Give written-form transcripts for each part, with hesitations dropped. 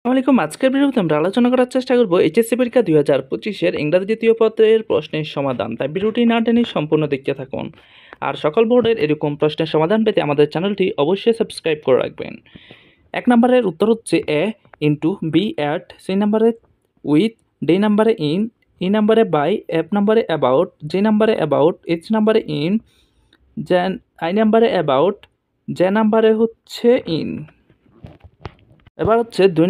আসসালামাইকুম। আজকের ভিডিওতে আমরা আলোচনা করার চেষ্টা করব এইচএসসি পরীক্ষা 2025-এর ইংরাজি দ্বিতীয় পত্রের প্রশ্নের সমাধান। তাই ভিডিওটি না টেনে সম্পূর্ণ দেখতে থাকুন। আর সকল বোর্ডের এরকম প্রশ্নের সমাধান পেতে আমাদের চ্যানেলটি অবশ্যই সাবস্ক্রাইব করে রাখবেন। 1 নম্বরের উত্তর হচ্ছে এ ইন্টু বি অ্যাট, সি নম্বরে উইথ, ডি নম্বরে ইন, ই নম্বরে বাই, এফ নম্বরে অ্যাবাউট, জি নম্বরে অ্যাবাউট, এইচ নম্বরে ইন, আই নম্বরে অ্যাবাউট, জে নম্বরে হচ্ছে ইন। এবার হচ্ছে 2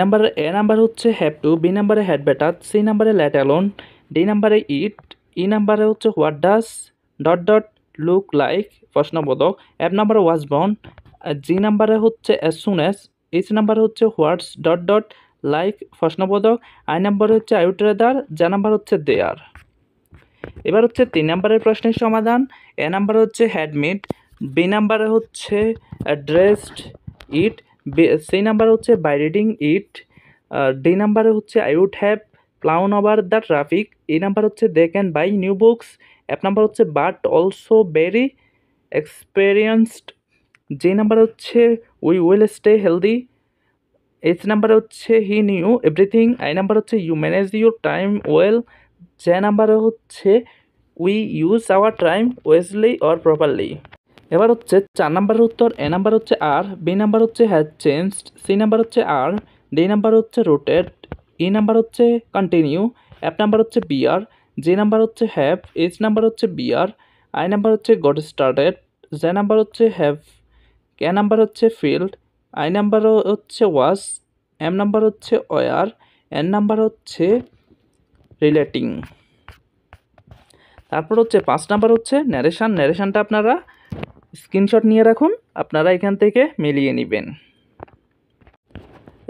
নাম্বারের এ নাম্বার হচ্ছে হ্যাভ টু, বি নাম্বারে হ্যাড বেটার, সি নাম্বারে লেট অ্যালোন, ডি নাম্বারে ইট, ই নাম্বারে হচ্ছে what does dot dot look like প্রশ্নবোধক, এফ নাম্বারে ওয়াজ বর্ন, জি নাম্বারে হচ্ছে অ্যাজ সুন অ্যাজ, এইচ নাম্বারে হচ্ছে হোয়াটস ডট ডট লাইক প্রশ্নবোধক, আই নাম্বারে হচ্ছে I would rather, J number হচ্ছে দেয়ার। এবার হচ্ছে 3 নম্বরের প্রশ্নের সমাধান। এ নাম্বারে হচ্ছে হ্যাড মিট, বি নাম্বারে হচ্ছে অ্যাড্রেসড ইট, সি নাম্বারে হচ্ছে বাই রিডিং ইট, ডি নাম্বারে হচ্ছে I would have flown over the traffic, E number হচ্ছে they can buy new books, F number হচ্ছে but also very experienced, G number হচ্ছে we will stay healthy, H নাম্বারে হচ্ছে he knew everything, I number হচ্ছে you manage your time well, J নাম্বারে হচ্ছে we use our time wisely or properly. এবার হচ্ছে 4 নম্বরের উত্তর। এ নাম্বার হচ্ছে আর, বি নাম্বার হচ্ছে হ্যাজ চেঞ্জড, সি নাম্বার হচ্ছে আর, ডি নাম্বার হচ্ছে রোটেড, ই নাম্বার হচ্ছে কন্টিনিউ, এফ নাম্বার হচ্ছে বিয়ার, জি নাম্বার হচ্ছে হ্যাভ, এইচ নাম্বার হচ্ছে বিয়ার, আই নাম্বার হচ্ছে গট স্টার্টেড, জে নাম্বার হচ্ছে হ্যাভ, কে নাম্বার হচ্ছে ফিল্ড, আই নাম্বার হচ্ছে ওয়াজ, এম নাম্বার হচ্ছে ওয়ার, এন নাম্বার হচ্ছে রিলেটিং। তারপর হচ্ছে 5 নাম্বার হচ্ছে ন্যারেশনটা আপনারা স্ক্রিনশট নিয়ে রাখুন, আপনারা এখান থেকে মিলিয়ে নেবেন।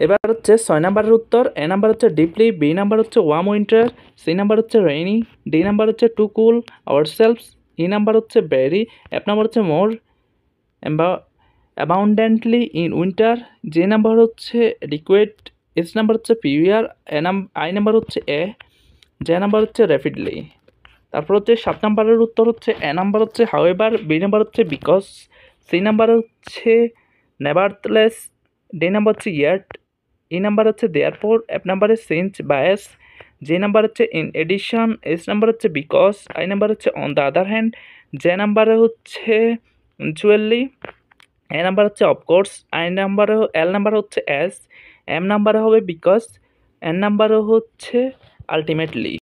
এবার হচ্ছে 6 নাম্বারের উত্তর। এ নাম্বার হচ্ছে ডিপলি, বি নাম্বার হচ্ছে ওয়ার্ম উইন্টার, সি নাম্বার হচ্ছে রেইনি, ডি নাম্বার হচ্ছে to cool our selves, E number হচ্ছে ভেরি, এফ নাম্বার হচ্ছে more abundantly in winter, G number হচ্ছে লিকুইড, এইচ নাম্বার হচ্ছে পিউয়ার, আই নাম্বার হচ্ছে এ, যে number হচ্ছে র্যাপিডলি। তারপর হচ্ছে 7 নাম্বারের উত্তর হচ্ছে এ নাম্বার হচ্ছে হাউএভার, বি নাম্বার হচ্ছে বিকজ, সি নাম্বার হচ্ছে নেভারথলেস, ডি নাম্বার হচ্ছে ইয়েট, ই নাম্বার হচ্ছে দেয়ারফর, এফ নাম্বার হচ্ছে সিন্স বায়াস, যে নাম্বার হচ্ছে ইন এডিশন, এইচ নাম্বার হচ্ছে বিকজ, আই নাম্বার হচ্ছে অন দ্য আদার হ্যান্ড, যে নাম্বারে হচ্ছে জুয়েলি, এ নাম্বার হচ্ছে অফকোর্স, এল নাম্বার হচ্ছে অ্যাজ, এম নাম্বারে হবে বিকজ, এন নাম্বারে হচ্ছে আলটিমেটলি।